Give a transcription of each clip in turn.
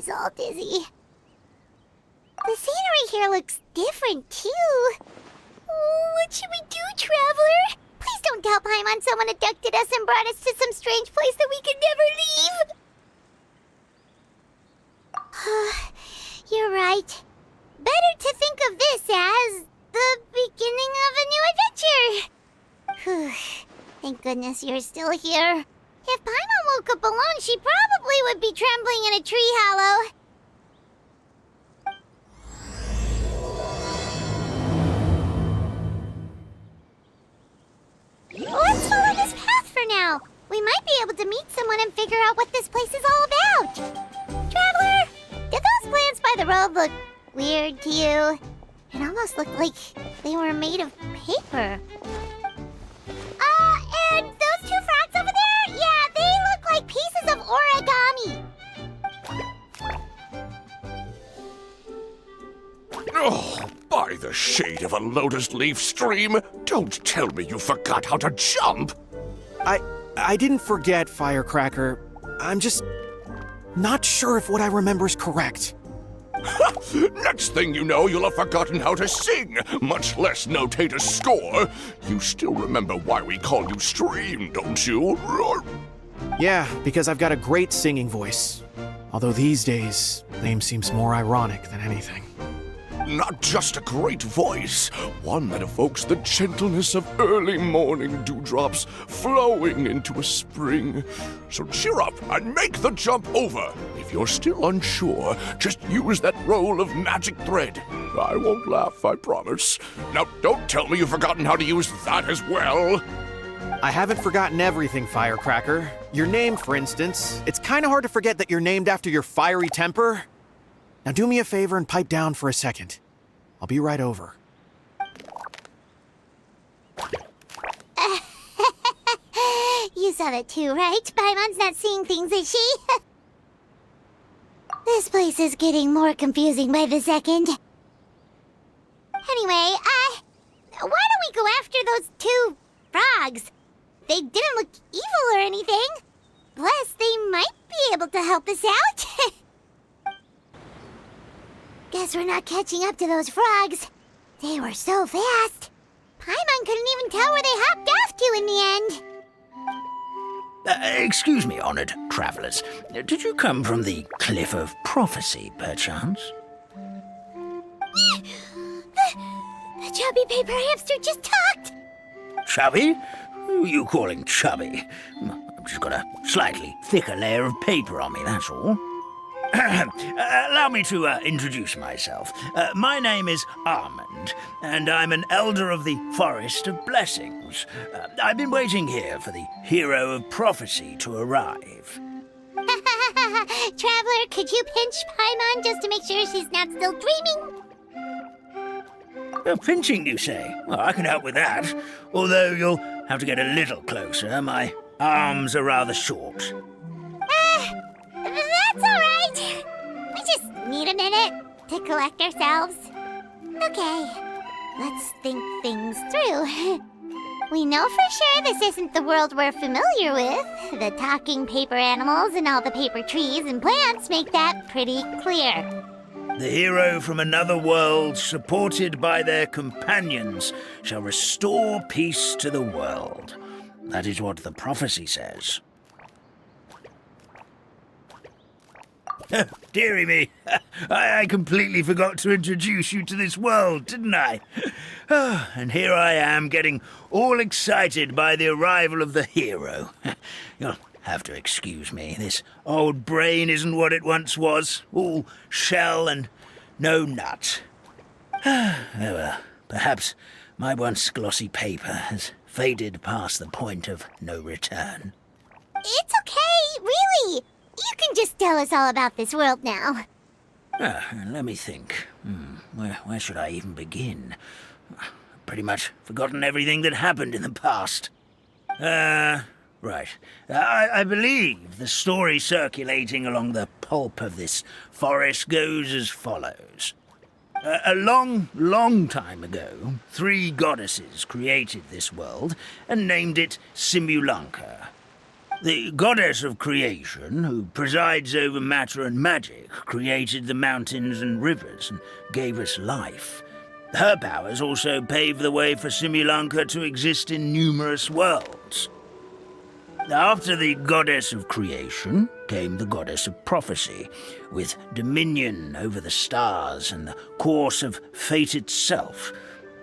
is all dizzy. The scenery here looks different, too. What should we do, Traveler? Please don't tell Paimon someone abducted us and brought us to some strange place that we could never leave. You're right. Better to think of this as the beginning of a new adventure. Thank goodness you're still here. If Paimon woke up alone, she probably would be trembling in a tree hollow. Let's follow this path for now. We might be able to meet someone and figure out what this place is all about. Traveler, did those plants by the road look weird to you? It almost looked like they were made of paper. And those two frogs over there? Yeah, they look like pieces of origami. Oh, by the shade of a lotus leaf stream, don't tell me you forgot how to jump! I didn't forget, Firecracker. I'm just not sure if what I remember is correct. Next thing you know, you'll have forgotten how to sing, much less notate a score. You still remember why we call you Stream, don't you? Yeah, because I've got a great singing voice. Although these days, name seems more ironic than anything. Not just a great voice, one that evokes the gentleness of early morning dewdrops flowing into a spring. So cheer up and make the jump over. If you're still unsure, just use that roll of magic thread. I won't laugh, I promise. Now, don't tell me you've forgotten how to use that as well. I haven't forgotten everything, Firecracker. Your name, for instance. It's kind of hard to forget that you're named after your fiery temper. Now do me a favor and pipe down for a second. I'll be right over. You saw that too, right? Paimon's not seeing things, is she? This place is getting more confusing by the second. Anyway, why don't we go after those two frogs? They didn't look evil or anything. Plus, they might be able to help us out. Guess we're not catching up to those frogs. They were so fast. Paimon couldn't even tell where they hopped off to in the end. Excuse me, honored travelers. Did you come from the Cliff of Prophecy, perchance? The chubby paper hamster just talked. Chubby? Who are you calling chubby? I've just got a slightly thicker layer of paper on me, that's all. Allow me to introduce myself. My name is Almond, and I'm an elder of the Forest of Blessings. I've been waiting here for the hero of prophecy to arrive. Traveler, could you pinch Paimon just to make sure she's not still dreaming? Pinching, you say? Well, I can help with that. Although you'll have to get a little closer. My arms are rather short. That's all right. We just need a minute to collect ourselves. Okay, let's think things through. We know for sure this isn't the world we're familiar with. The talking paper animals and all the paper trees and plants make that pretty clear. The hero from another world, supported by their companions, shall restore peace to the world. That is what the prophecy says. Dearie me, I completely forgot to introduce you to this world, didn't I? And here I am, getting all excited by the arrival of the hero. You'll have to excuse me. This old brain isn't what it once was, all shell and no nut. Oh well, perhaps my once glossy paper has faded past the point of no return. It's okay, really. You can just tell us all about this world now. Let me think. Where should I even begin? Pretty much forgotten everything that happened in the past. Right. I believe the story circulating along the pulp of this forest goes as follows. A long, long time ago, 3 goddesses created this world and named it Simulanka. The goddess of creation, who presides over matter and magic, created the mountains and rivers and gave us life. Her powers also paved the way for Simulanka to exist in numerous worlds. After the goddess of creation came the goddess of prophecy, with dominion over the stars and the course of fate itself.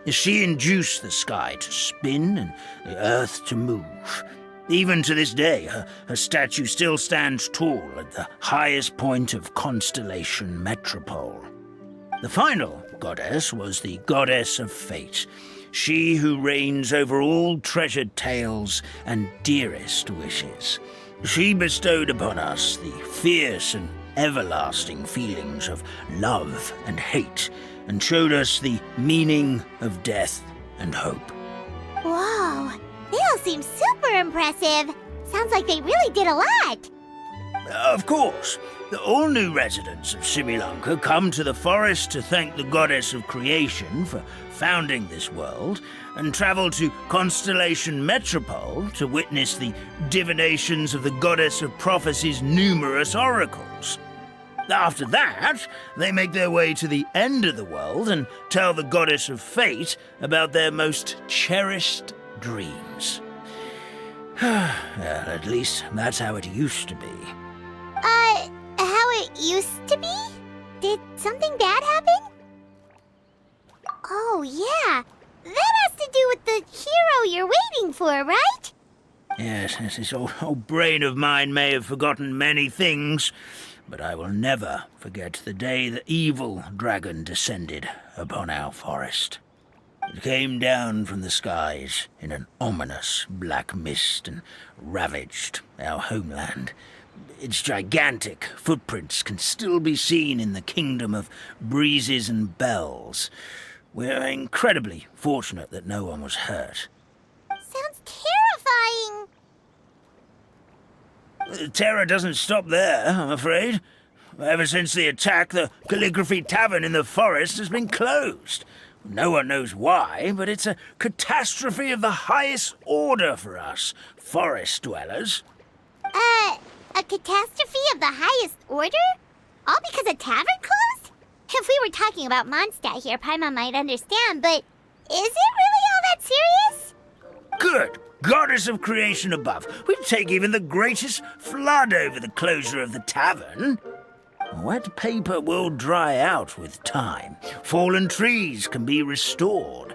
She induced the sky to spin and the earth to move. Even to this day, her statue still stands tall at the highest point of Constellation Metropole. The final goddess was the goddess of fate, she who reigns over all treasured tales and dearest wishes. She bestowed upon us the fierce and everlasting feelings of love and hate, and showed us the meaning of death and hope. Whoa, they all seem super impressive. Sounds like they really did a lot. Of course, all new residents of Simulanka come to the forest to thank the goddess of creation for founding this world, and travel to Constellation Metropole to witness the divinations of the goddess of prophecy's numerous oracles. After that, they make their way to the end of the world and tell the goddess of fate about their most cherished dreams. Well, at least that's how it used to be. How it used to be? Did something bad happen? Oh, yeah. That has to do with the hero you're waiting for, right? Yes, this old brain of mine may have forgotten many things, but I will never forget the day the evil dragon descended upon our forest. It came down from the skies in an ominous black mist and ravaged our homeland. Its gigantic footprints can still be seen in the kingdom of breezes and bells. We're incredibly fortunate that no one was hurt. Sounds terrifying. The terror doesn't stop there, I'm afraid. Ever since the attack, the Calligraphy Tavern in the forest has been closed. No one knows why, but it's a catastrophe of the highest order for us, forest dwellers. A catastrophe of the highest order? All because a tavern closed? If we were talking about Mondstadt here, Paimon might understand, but is it really all that serious? Good goddess of creation above. We'd take even the greatest flood over the closure of the tavern. Wet paper will dry out with time. Fallen trees can be restored.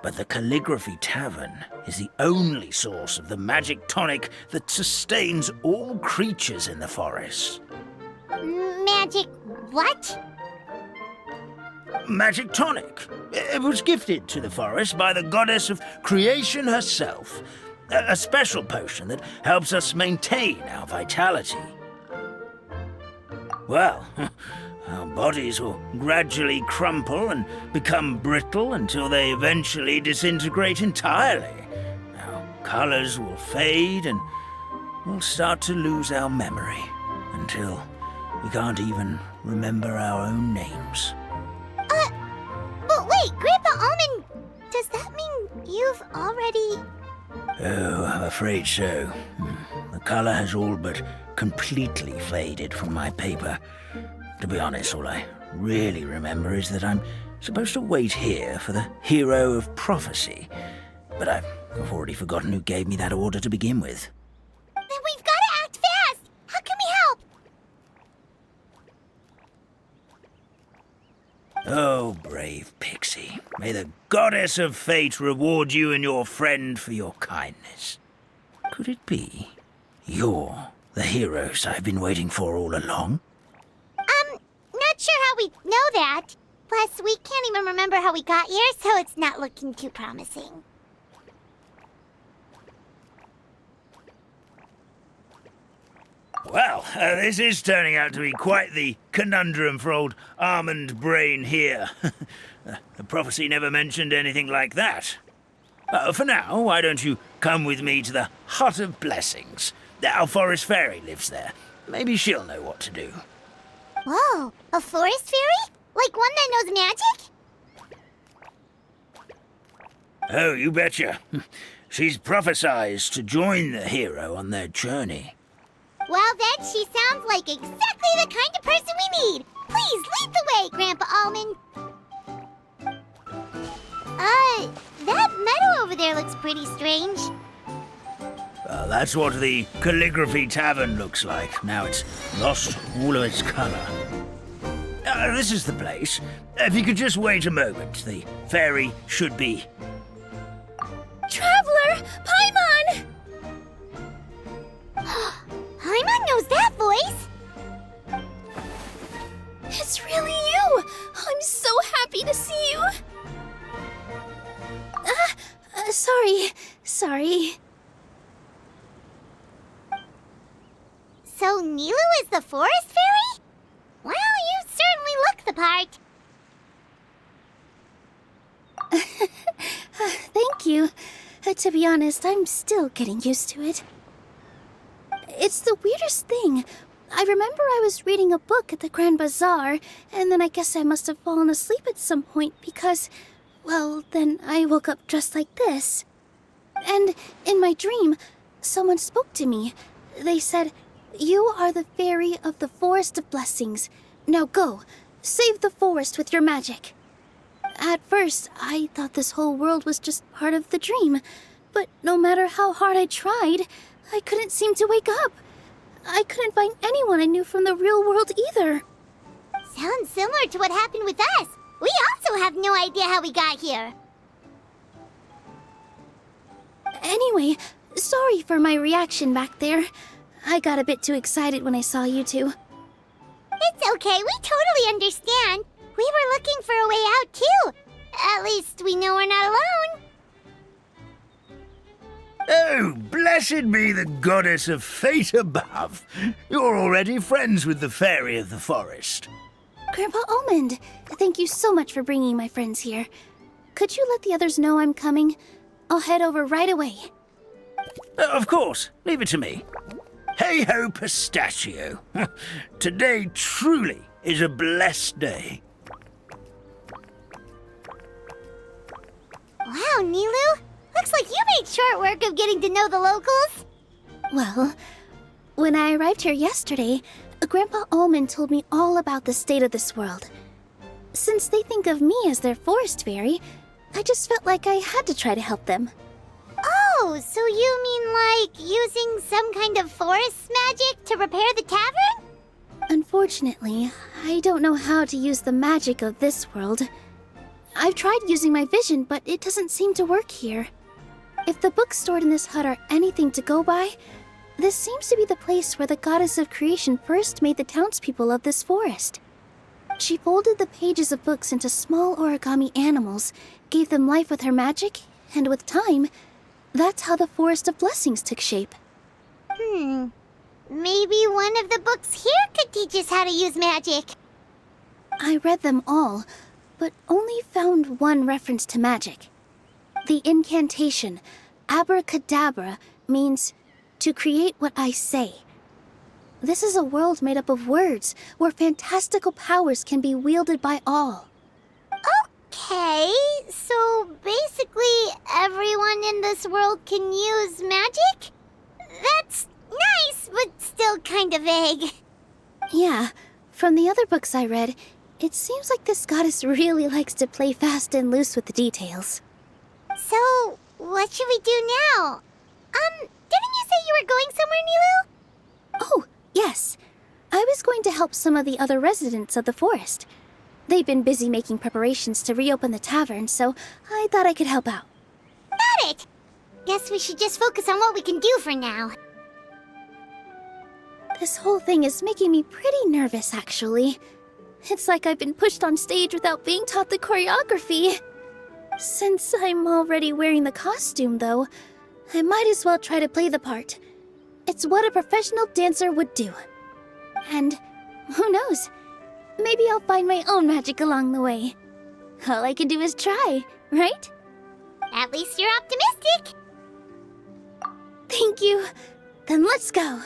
But the Calligraphy Tavern is the only source of the magic tonic that sustains all creatures in the forest. Magic what? Magic tonic. It was gifted to the forest by the goddess of creation herself. A special potion that helps us maintain our vitality. Well, our bodies will gradually crumple and become brittle until they eventually disintegrate entirely. Our colors will fade and we'll start to lose our memory until we can't even remember our own names. But wait, Grandpa Almond, does that mean you've already... Oh, I'm afraid so. The color has all but completely faded from my paper. To be honest, all I really remember is that I'm supposed to wait here for the hero of prophecy. But I've already forgotten who gave me that order to begin with. Then we've got to act fast! How can we help? Oh, brave Pixie. May the goddess of fate reward you and your friend for your kindness. Could it be you're the heroes I've been waiting for all along? Not sure how we know that. Plus, we can't even remember how we got here, so it's not looking too promising. Well, this is turning out to be quite the conundrum for old Almond Brain here. The prophecy never mentioned anything like that. For now, why don't you come with me to the Hut of Blessings? Our forest fairy lives there. Maybe she'll know what to do. Whoa, a forest fairy? Like one that knows magic? Oh, you betcha. She's prophesized to join the hero on their journey. Well then, she sounds like exactly the kind of person we need. Please lead the way, Grandpa Almond. That meadow over there looks pretty strange. That's what the Calligraphy Tavern looks like. Now it's lost all of its color. This is the place. If you could just wait a moment, the fairy should be... Traveler! Paimon! Paimon knows that voice! It's really you! I'm so happy to see you! Sorry. So Nilu is the forest fairy? Well, you certainly look the part. Thank you. To be honest, I'm still getting used to it. It's the weirdest thing. I remember I was reading a book at the Grand Bazaar, and then I guess I must have fallen asleep at some point because, well, then I woke up just like this. And in my dream, someone spoke to me. They said, "You are the fairy of the Forest of Blessings. Now go, save the forest with your magic." At first, I thought this whole world was just part of the dream, but no matter how hard I tried, I couldn't seem to wake up. I couldn't find anyone I knew from the real world either. Sounds similar to what happened with us. We also have no idea how we got here. Anyway, sorry for my reaction back there. I got a bit too excited when I saw you two. It's okay, we totally understand. We were looking for a way out too. At least we know we're not alone. Oh, blessed be the goddess of fate above. You're already friends with the fairy of the forest. Grandpa Almond, thank you so much for bringing my friends here. Could you let the others know I'm coming? I'll head over right away. Of course, leave it to me. Hey-ho, pistachio. Today truly is a blessed day. Wow, Nilu. Looks like you made short work of getting to know the locals. Well, when I arrived here yesterday, Grandpa Almond told me all about the state of this world. Since they think of me as their forest fairy, I just felt like I had to try to help them. Oh, so you mean like using some kind of forest magic to repair the tavern? Unfortunately, I don't know how to use the magic of this world. I've tried using my vision, but it doesn't seem to work here. If the books stored in this hut are anything to go by, this seems to be the place where the goddess of creation first made the townspeople of this forest. She folded the pages of books into small origami animals, gave them life with her magic, and with time, that's how the Forest of Blessings took shape. Maybe one of the books here could teach us how to use magic. I read them all, but only found one reference to magic. The incantation, abracadabra, means to create what I say. This is a world made up of words, where fantastical powers can be wielded by all. Okay, so basically everyone in this world can use magic? That's nice, but still kind of vague. Yeah, from the other books I read, it seems like this goddess really likes to play fast and loose with the details. So, what should we do now? Didn't you say you were going somewhere, Nilu? Oh, yes. I was going to help some of the other residents of the forest. They've been busy making preparations to reopen the tavern, so I thought I could help out. Got it! Guess we should just focus on what we can do for now. This whole thing is making me pretty nervous, actually. It's like I've been pushed on stage without being taught the choreography. Since I'm already wearing the costume, though, I might as well try to play the part. It's what a professional dancer would do. And who knows? Maybe I'll find my own magic along the way. All I can do is try, right? At least you're optimistic. Thank you. Then let's go.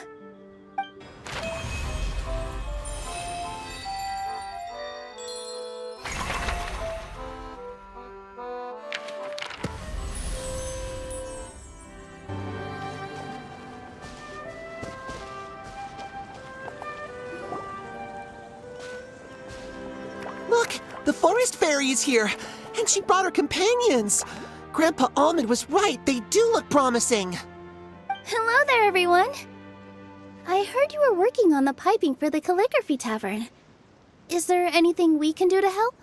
The forest fairy is here, and she brought her companions. Grandpa Almond was right. They do look promising. Hello there, everyone. I heard you were working on the piping for the calligraphy tavern. Is there anything we can do to help?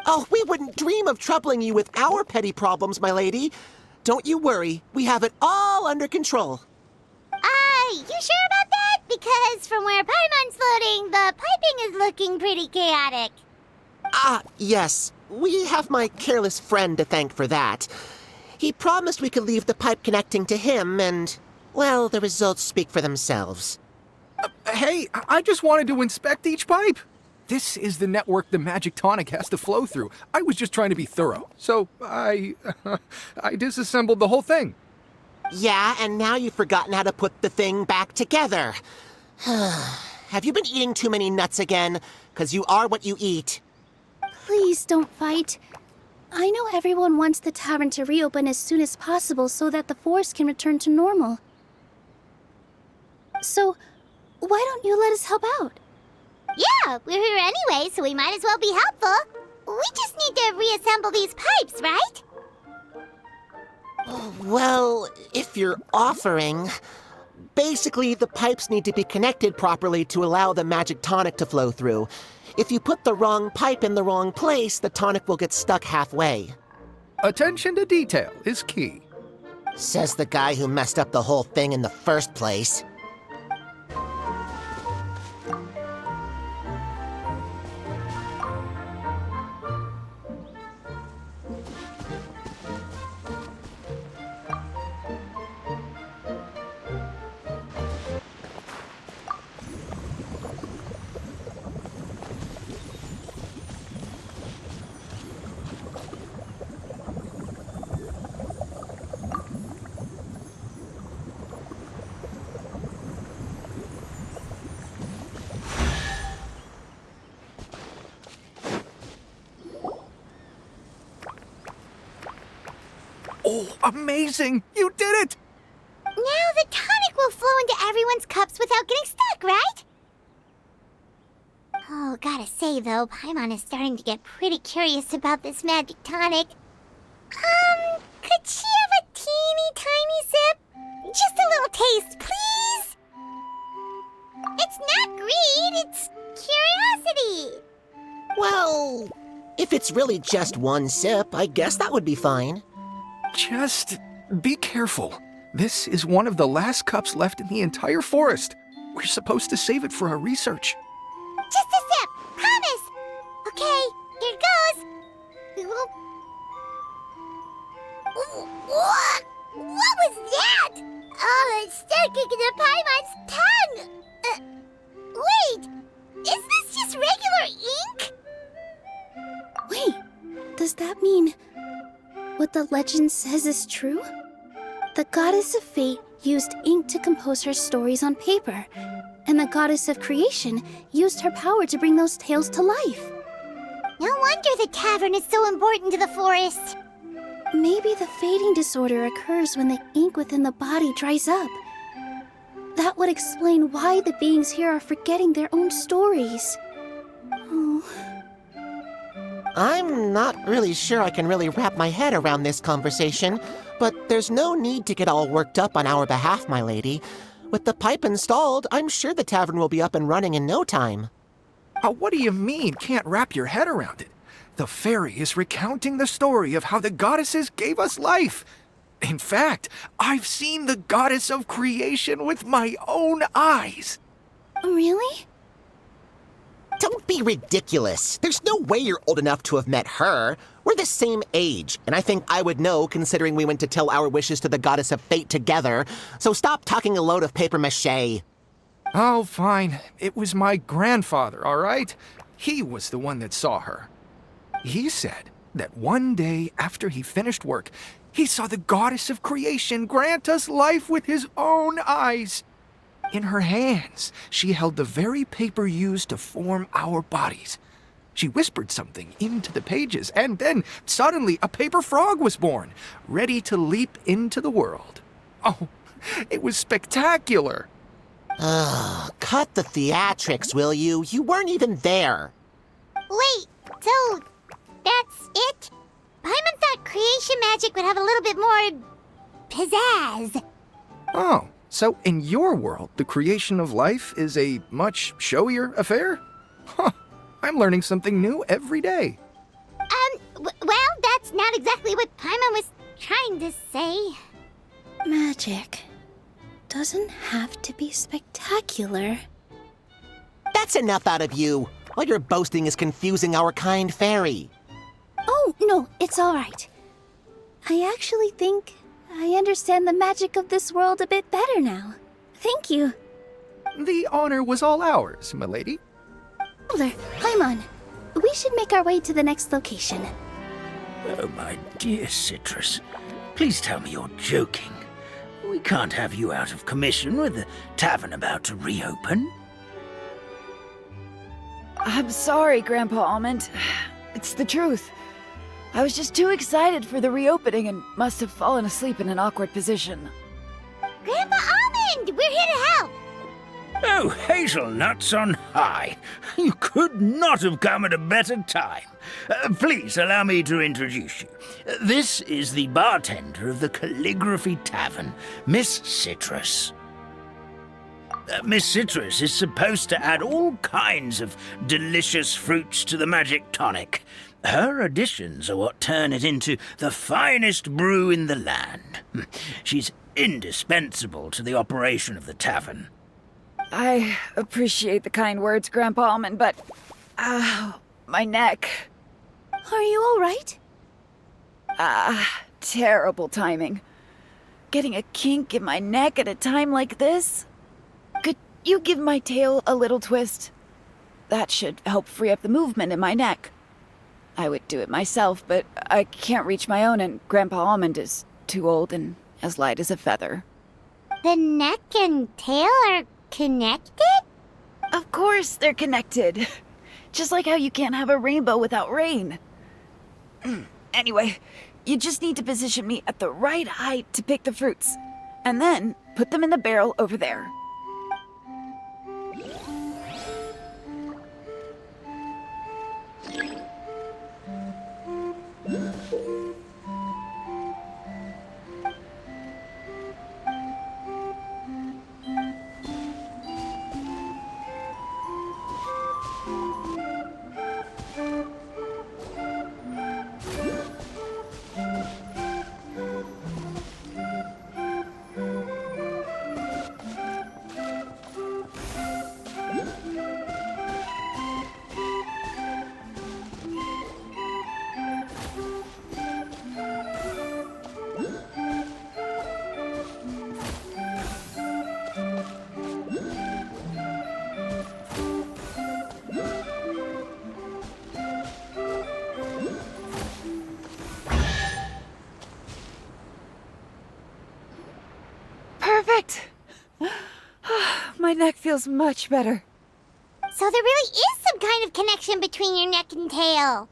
Oh, we wouldn't dream of troubling you with our petty problems, my lady. Don't you worry. We have it all under control. You sure about that? Because from where Paimon's floating, the piping is looking pretty chaotic. Yes. We have my careless friend to thank for that. He promised we could leave the pipe connecting to him, and, well, the results speak for themselves. Hey, I just wanted to inspect each pipe. This is the network the magic tonic has to flow through. I was just trying to be thorough, so I disassembled the whole thing. Yeah, and now you've forgotten how to put the thing back together. Have you been eating too many nuts again? 'Cause you are what you eat. Please don't fight. I know everyone wants the tavern to reopen as soon as possible so that the forest can return to normal. So, why don't you let us help out? Yeah, we're here anyway, so we might as well be helpful. We just need to reassemble these pipes, right? Well, if you're offering... Basically, the pipes need to be connected properly to allow the magic tonic to flow through. If you put the wrong pipe in the wrong place, the tonic will get stuck halfway. Attention to detail is key. Says the guy who messed up the whole thing in the first place. Oh, amazing! You did it! Now the tonic will flow into everyone's cups without getting stuck, right? Oh, gotta say though, Paimon is starting to get pretty curious about this magic tonic. Could she have a teeny tiny sip? Just a little taste, please? It's not greed, it's curiosity. Well, if it's really just one sip, I guess that would be fine. Just be careful. This is one of the last cups left in the entire forest. We're supposed to save it for our research. Just a sip, promise. Okay, here goes. We will... What? What was that? Oh, it's sticking to Paimon's tongue. Wait, is this just regular ink? Wait, does that mean what the legend says is true? The goddess of fate used ink to compose her stories on paper, and the goddess of creation used her power to bring those tales to life. No wonder the tavern is so important to the forest. Maybe the fading disorder occurs when the ink within the body dries up. That would explain why the beings here are forgetting their own stories. Oh. I'm not really sure I can really wrap my head around this conversation, but there's no need to get all worked up on our behalf, my lady. With the pipe installed, I'm sure the tavern will be up and running in no time. What do you mean, can't wrap your head around it? The fairy is recounting the story of how the goddesses gave us life. In fact, I've seen the goddess of creation with my own eyes. Really? Don't be ridiculous. There's no way you're old enough to have met her. We're the same age, and I think I would know considering we went to tell our wishes to the goddess of fate together. So stop talking a load of papier-mâché. Oh, fine. It was my grandfather, all right? He was the one that saw her. He said that one day after he finished work, he saw the goddess of creation grant us life with his own eyes. In her hands, she held the very paper used to form our bodies. She whispered something into the pages, and then suddenly a paper frog was born, ready to leap into the world. Oh, it was spectacular. Cut the theatrics, will you? You weren't even there. Wait, so magic would have a little bit more pizzazz. Oh, so in your world, the creation of life is a much showier affair? Huh, I'm learning something new every day. Well, that's not exactly what Paimon was trying to say. Magic doesn't have to be spectacular. That's enough out of you. All your boasting is confusing our kind fairy. Oh, no, it's all right. I actually think I understand the magic of this world a bit better now. Thank you. The honor was all ours, milady. Older, Paimon, we should make our way to the next location. Oh, my dear Citrus, please tell me you're joking. We can't have you out of commission with the tavern about to reopen. I'm sorry, Grandpa Almond. It's the truth. I was just too excited for the reopening and must have fallen asleep in an awkward position. Grandpa Almond, we're here to help. Oh, hazelnuts on high. You could not have come at a better time. Please allow me to introduce you. This is the bartender of the Calligraphy Tavern, Miss Citrus. Miss Citrus is supposed to add all kinds of delicious fruits to the magic tonic. Her additions are what turn it into the finest brew in the land. She's indispensable to the operation of the tavern. I appreciate the kind words, Grandpa Almond, but... my neck. Are you all right? Terrible timing. Getting a kink in my neck at a time like this? Could you give my tail a little twist? That should help free up the movement in my neck. I would do it myself, but I can't reach my own, and Grandpa Almond is too old and as light as a feather. The neck and tail are connected? Of course they're connected. Just like how you can't have a rainbow without rain. Anyway, you just need to position me at the right height to pick the fruits, and then put them in the barrel over there. Perfect! My neck feels much better. So there really is some kind of connection between your neck and tail.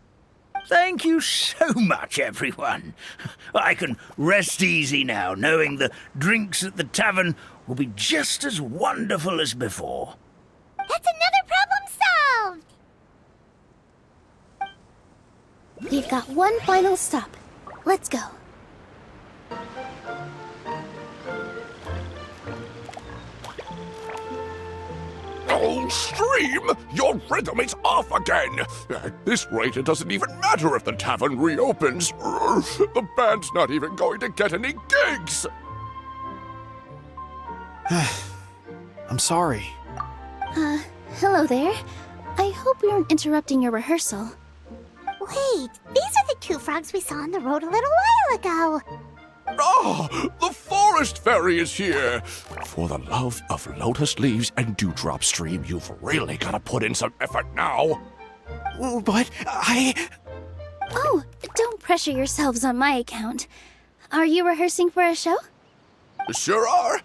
Thank you so much, everyone. I can rest easy now, knowing the drinks at the tavern will be just as wonderful as before. That's another problem solved! We've got one final stop. Let's go. Oh, Stream! Your rhythm is off again! At this rate, it doesn't even matter if the tavern reopens. The band's not even going to get any gigs! I'm sorry. Hello there. I hope we aren't interrupting your rehearsal. Wait, these are the two frogs we saw on the road a little while ago. Ah, the forest fairy is here! For the love of lotus leaves and dewdrop, Stream, you've really got to put in some effort now. But Oh, don't pressure yourselves on my account. Are you rehearsing for a show? Sure are.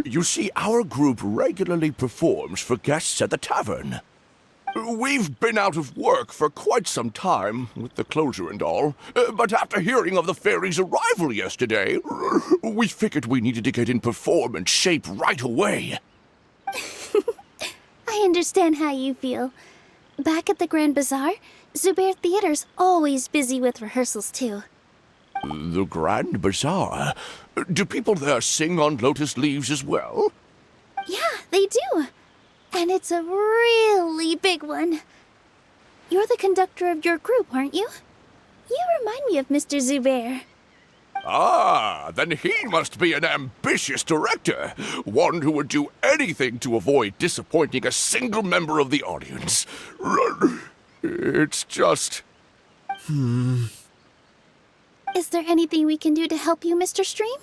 You see, our group regularly performs for guests at the tavern. We've been out of work for quite some time, with the closure and all, but after hearing of the fairy's arrival yesterday, we figured we needed to get in performance shape right away. I understand how you feel. Back at the Grand Bazaar, Zubair Theater's always busy with rehearsals too. The Grand Bazaar? Do people there sing on lotus leaves as well? Yeah, they do. And it's a really big one. You're the conductor of your group, aren't you? You remind me of Mr. Zubair. Ah, then he must be an ambitious director. One who would do anything to avoid disappointing a single member of the audience. It's just... Is there anything we can do to help you, Mr. Stream?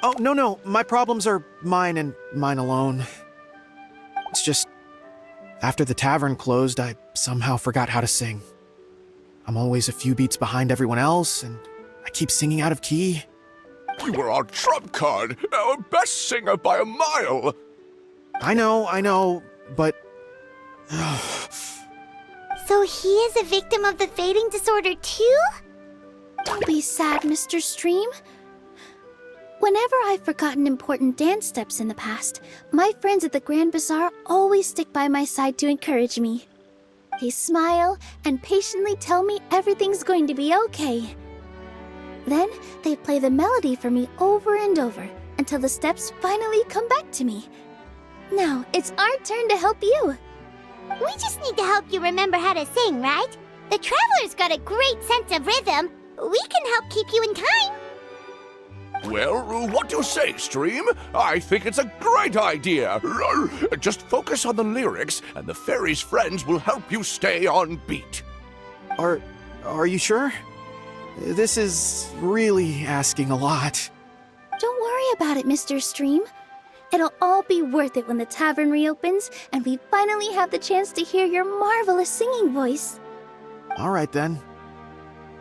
Oh, no. My problems are mine and mine alone. It's just, after the tavern closed, I somehow forgot how to sing. I'm always a few beats behind everyone else, and I keep singing out of key. You were our trump card, our best singer by a mile. I know, but... So he is a victim of the fading disorder too? Don't be sad, Mr. Stream. Whenever I've forgotten important dance steps in the past, my friends at the Grand Bazaar always stick by my side to encourage me. They smile and patiently tell me everything's going to be okay. Then they play the melody for me over and over until the steps finally come back to me. Now it's our turn to help you. We just need to help you remember how to sing, right? The Traveler's got a great sense of rhythm. We can help keep you in time. Well, what do you say, Stream? I think it's a great idea. Just focus on the lyrics, and the fairy's friends will help you stay on beat. Are you sure? This is really asking a lot. Don't worry about it, Mr. Stream. It'll all be worth it when the tavern reopens and we finally have the chance to hear your marvelous singing voice. All right, then.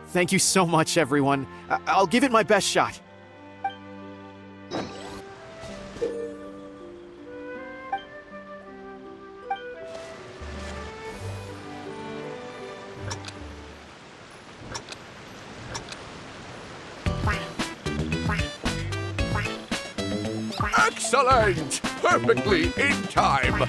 Thank you so much, everyone. I'll give it my best shot. Excellent! Perfectly in time!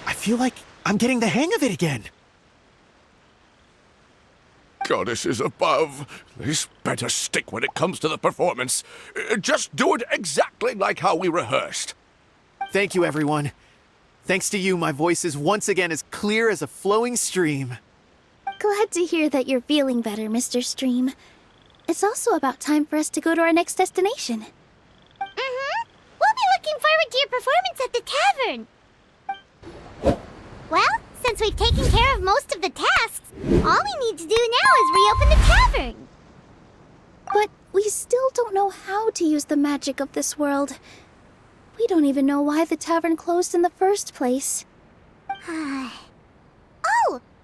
I feel like I'm getting the hang of it again. Goddesses above, this better stick when it comes to the performance. Just do it exactly like how we rehearsed. Thank you, everyone. Thanks to you, my voice is once again as clear as a flowing stream. Glad to hear that you're feeling better, Mr. Stream. It's also about time for us to go to our next destination. Mm-hmm. We'll be looking forward to your performance at the tavern. Well, since we've taken care of most of the tasks, all we need to do now is reopen the tavern. But we still don't know how to use the magic of this world. We don't even know why the tavern closed in the first place. Oh,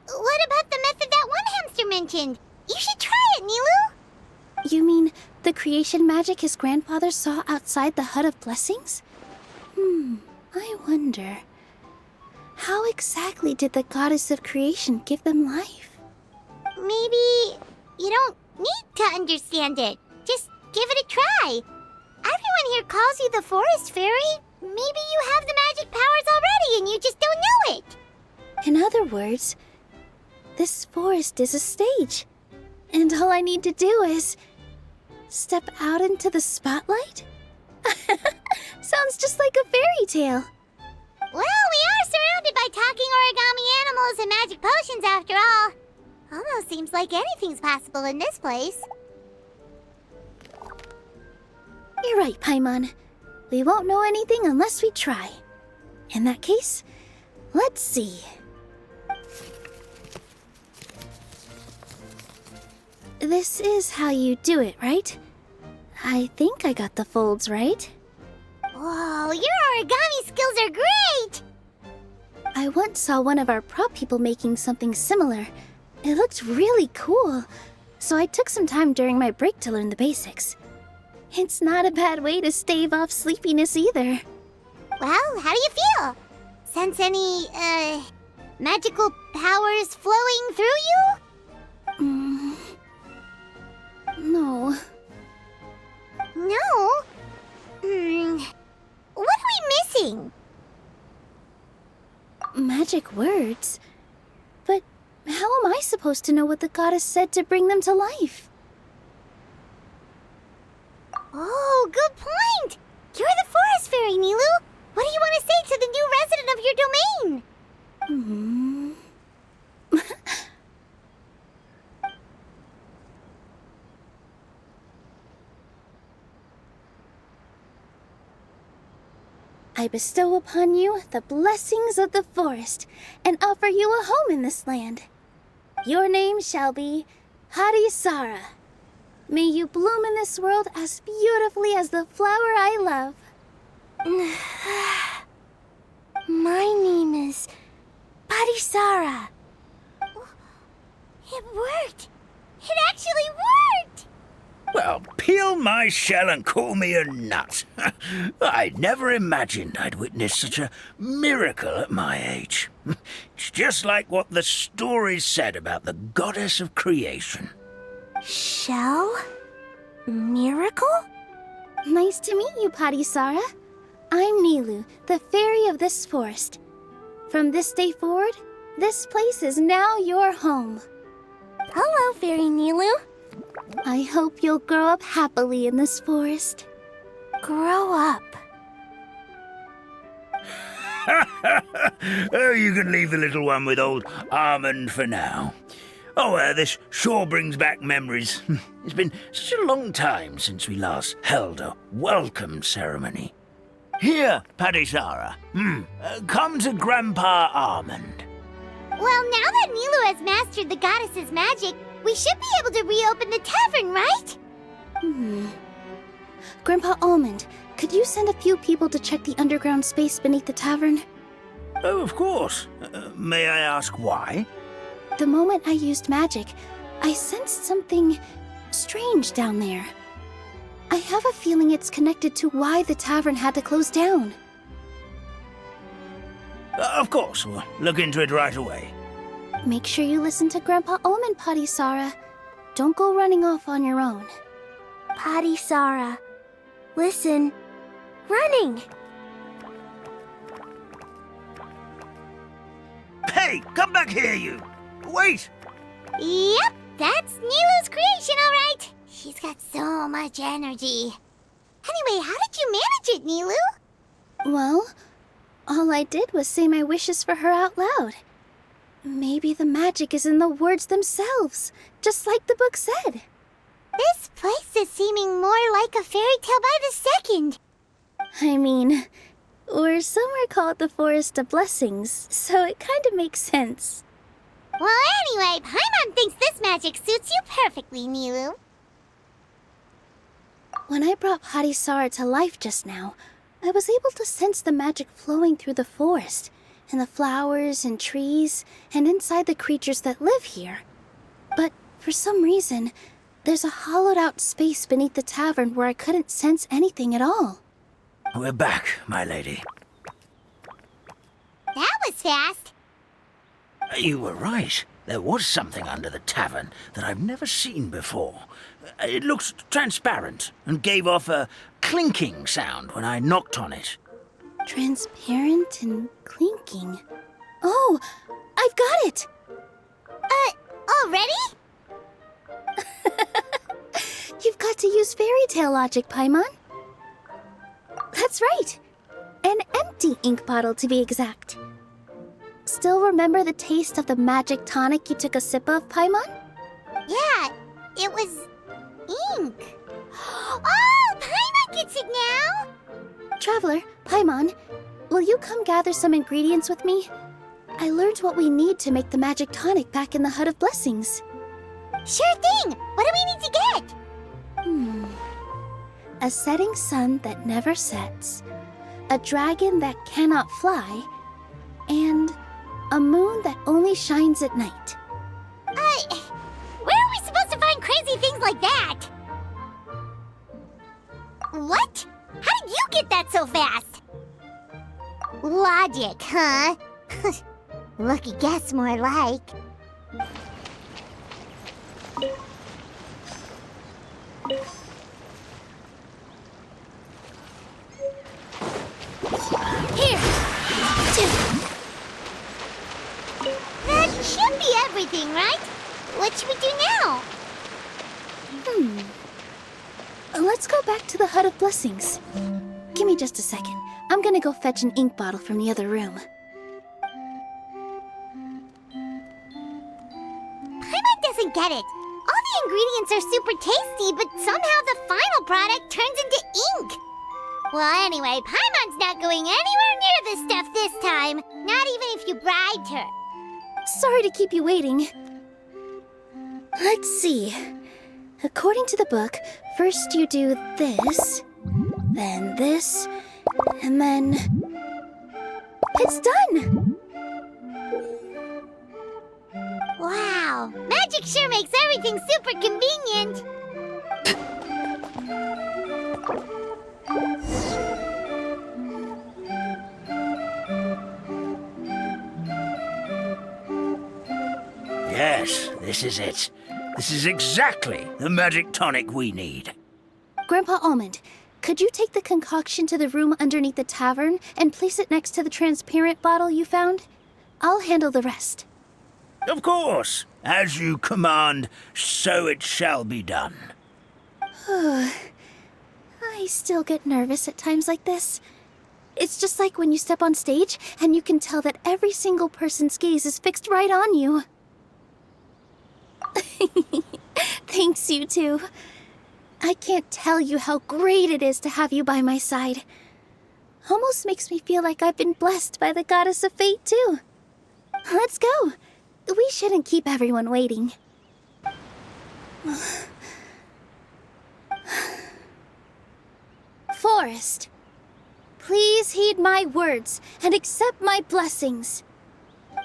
what about the method that one hamster mentioned? You should try it, Nilu. You mean the creation magic his grandfather saw outside the Hut of Blessings? I wonder. How exactly did the goddess of creation give them life? Maybe you don't need to understand it. Just give it a try. Everyone here calls you the Forest Fairy. Maybe you have the magic powers already and you just don't know it. In other words, this forest is a stage. And all I need to do is step out into the spotlight? Sounds just like a fairy tale. Well, we are surrounded by talking origami animals and magic potions after all. Almost seems like anything's possible in this place. You're right, Paimon. We won't know anything unless we try. In that case, let's see. This is how you do it, right? I think I got the folds right. Whoa, your origami skills are great! I once saw one of our prop people making something similar. It looked really cool, so I took some time during my break to learn the basics. It's not a bad way to stave off sleepiness either. Well, how do you feel? Sense any, magical powers flowing through you? No. No? What are we missing? Magic words? But how am I supposed to know what the goddess said to bring them to life? Oh, good point! You're the forest fairy, Nilu! What do you want to say to the new resident of your domain? I bestow upon you the blessings of the forest and offer you a home in this land. Your name shall be Harisara. May you bloom in this world as beautifully as the flower I love. My name is Parisara. It worked! It actually worked! Well, peel my shell and call me a nut. I'd never imagined I'd witness such a miracle at my age. It's just like what the stories said about the goddess of creation. Shell? Miracle? Nice to meet you, Parisara. I'm Nilu, the fairy of this forest. From this day forward, this place is now your home. Hello, Fairy Nilu. I hope you'll grow up happily in this forest. Grow up. Oh, you can leave the little one with old Almond for now. Oh, this sure brings back memories. It's been such a long time since we last held a welcome ceremony. Here, Parisara. Come to Grandpa Almond. Well, now that Nilu has mastered the goddess's magic, we should be able to reopen the tavern, right? Grandpa Almond, could you send a few people to check the underground space beneath the tavern? Oh, of course. May I ask why? The moment I used magic, I sensed something strange down there. I have a feeling it's connected to why the tavern had to close down. Of course, we'll look into it right away. Make sure you listen to Grandpa Almond, Parisara. Don't go running off on your own. Parisara. Listen. Running! Hey, come back here, you! Wait! Yep, that's Nilu's creation, all right. She's got so much energy. Anyway, how did you manage it, Nilu? Well, all I did was say my wishes for her out loud. Maybe the magic is in the words themselves, just like the book said. This place is seeming more like a fairy tale by the second. I mean, or somewhere called the Forest of Blessings, so it kind of makes sense. Well, anyway, Paimon thinks this magic suits you perfectly, Nilu. When I brought Harisara to life just now, I was able to sense the magic flowing through the forest, and the flowers and trees, and inside the creatures that live here. But for some reason, there's a hollowed-out space beneath the tavern where I couldn't sense anything at all. We're back, my lady. That was fast. You were right. There was something under the tavern that I've never seen before. It looked transparent and gave off a clinking sound when I knocked on it. Transparent and clinking. Oh, I've got it! Already? You've got to use fairy tale logic, Paimon. That's right. An empty ink bottle, to be exact. Still remember the taste of the magic tonic you took a sip of, Paimon? Yeah, it was ink. Oh, Paimon gets it now! Traveler, Paimon, will you come gather some ingredients with me? I learned what we need to make the magic tonic back in the Hut of Blessings. Sure thing! What do we need to get? A setting sun that never sets, a dragon that cannot fly, and a moon that only shines at night. Where are we supposed to find crazy things like that? What? How did you get that so fast? Logic, huh? Lucky guess, more like. Here! That should be everything, right? What should we do now? Let's go back to the Hut of Blessings. Give me just a second. I'm gonna go fetch an ink bottle from the other room. Paimon doesn't get it. All the ingredients are super tasty, but somehow the final product turns into ink. Well, anyway, Paimon's not going anywhere near this stuff this time. Not even if you bribed her. Sorry to keep you waiting. Let's see. According to the book, first you do this, then this, and then... It's done! Wow, magic sure makes everything super convenient. Yes, this is it. This is exactly the magic tonic we need. Grandpa Almond, could you take the concoction to the room underneath the tavern and place it next to the transparent bottle you found? I'll handle the rest. Of course. As you command, so it shall be done. I still get nervous at times like this. It's just like when you step on stage and you can tell that every single person's gaze is fixed right on you. Thanks, you two. I can't tell you how great it is to have you by my side. Almost makes me feel like I've been blessed by the goddess of fate, too. Let's go. We shouldn't keep everyone waiting. Forest, please heed my words and accept my blessings.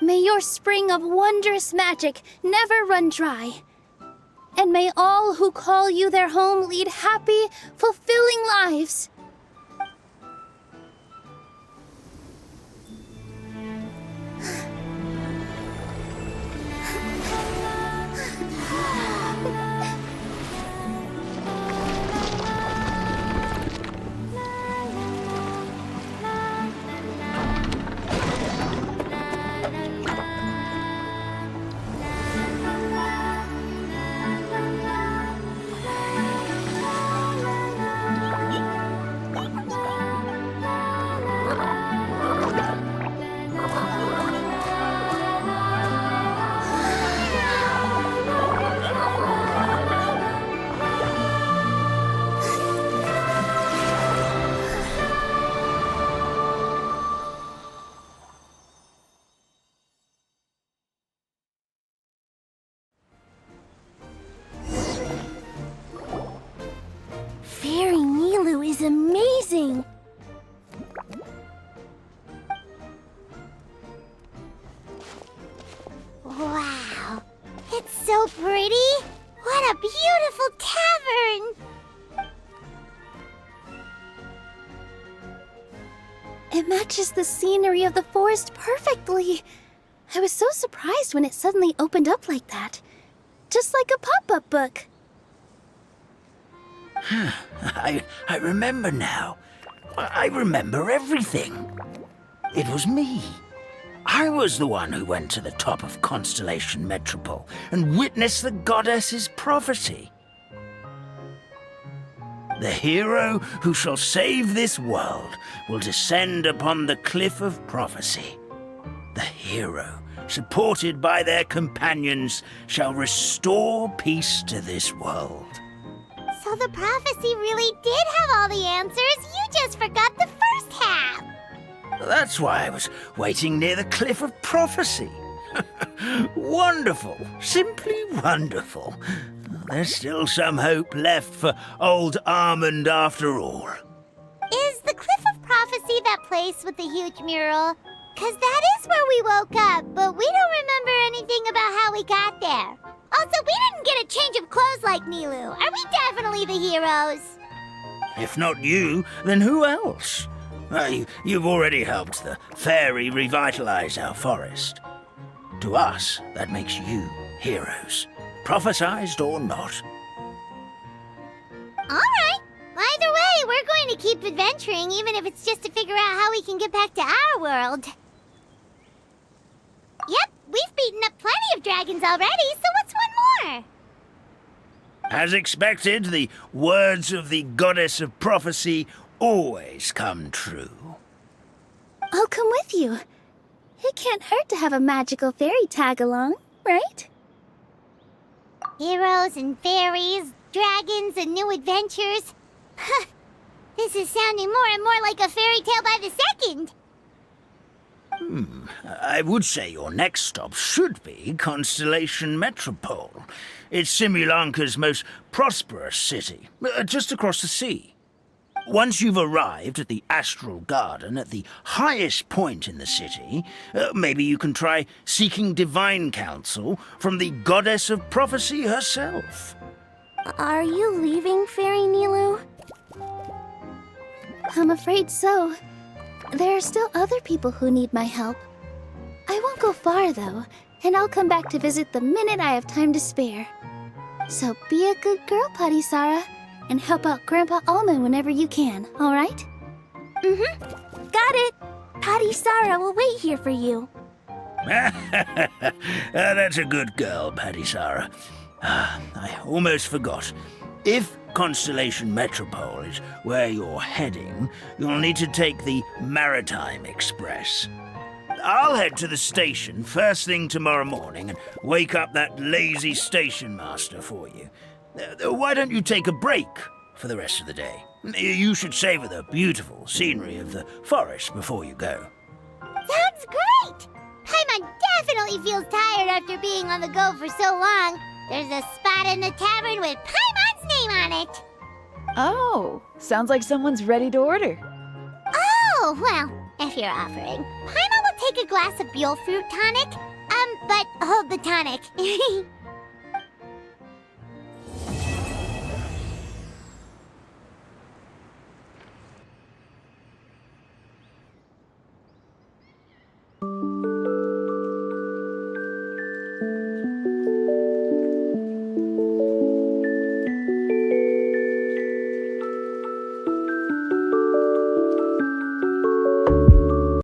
May your spring of wondrous magic never run dry. And may all who call you their home lead happy, fulfilling lives. Fairy Nilu is amazing! Wow, it's so pretty! What a beautiful tavern! It matches the scenery of the forest perfectly. I was so surprised when it suddenly opened up like that. Just like a pop-up book. I remember now. I remember everything. It was me. I was the one who went to the top of Constellation Metropole and witnessed the goddess's prophecy. The hero who shall save this world will descend upon the cliff of prophecy. The hero, supported by their companions, shall restore peace to this world. So the prophecy really did have all the answers. You just forgot the first half. That's why I was waiting near the cliff of prophecy. Wonderful. Simply wonderful. There's still some hope left for old Armand after all. Is the Cliff of Prophecy that place with the huge mural? 'Cause that is where we woke up, but we don't remember anything about how we got there. Also, we didn't get a change of clothes like Nilu. Are we definitely the heroes? If not you, then who else? You've already helped the fairy revitalize our forest. To us, that makes you heroes, prophesized or not. All right. Either way, we're going to keep adventuring, even if it's just to figure out how we can get back to our world. Yep, we've beaten up plenty of dragons already, so what's one more? As expected, the words of the goddess of prophecy always come true. I'll come with you. It can't hurt to have a magical fairy tag along, right? Heroes and fairies, dragons and new adventures. This is sounding more and more like a fairy tale by the second. I would say your next stop should be Constellation Metropole. It's Simulanka's most prosperous city, just across the sea. Once you've arrived at the Astral Garden at the highest point in the city, maybe you can try seeking divine counsel from the goddess of prophecy herself. Are you leaving, Fairy Nilu? I'm afraid so. There are still other people who need my help. I won't go far, though, and I'll come back to visit the minute I have time to spare. So be a good girl, Patisara, and help out Grandpa Almond whenever you can, all right? Mm-hmm. Got it. Patisara will wait here for you. That's a good girl, Patisara. I almost forgot. If Constellation Metropole is where you're heading, you'll need to take the Maritime Express. I'll head to the station first thing tomorrow morning and wake up that lazy station master for you. Why don't you take a break for the rest of the day? You should savor the beautiful scenery of the forest before you go. Sounds great! Paimon definitely feels tired after being on the go for so long. There's a spot in the tavern with Paimon's name on it. Oh, sounds like someone's ready to order. Oh, well, if you're offering, Paimon will take a glass of Buell fruit tonic. But hold the tonic.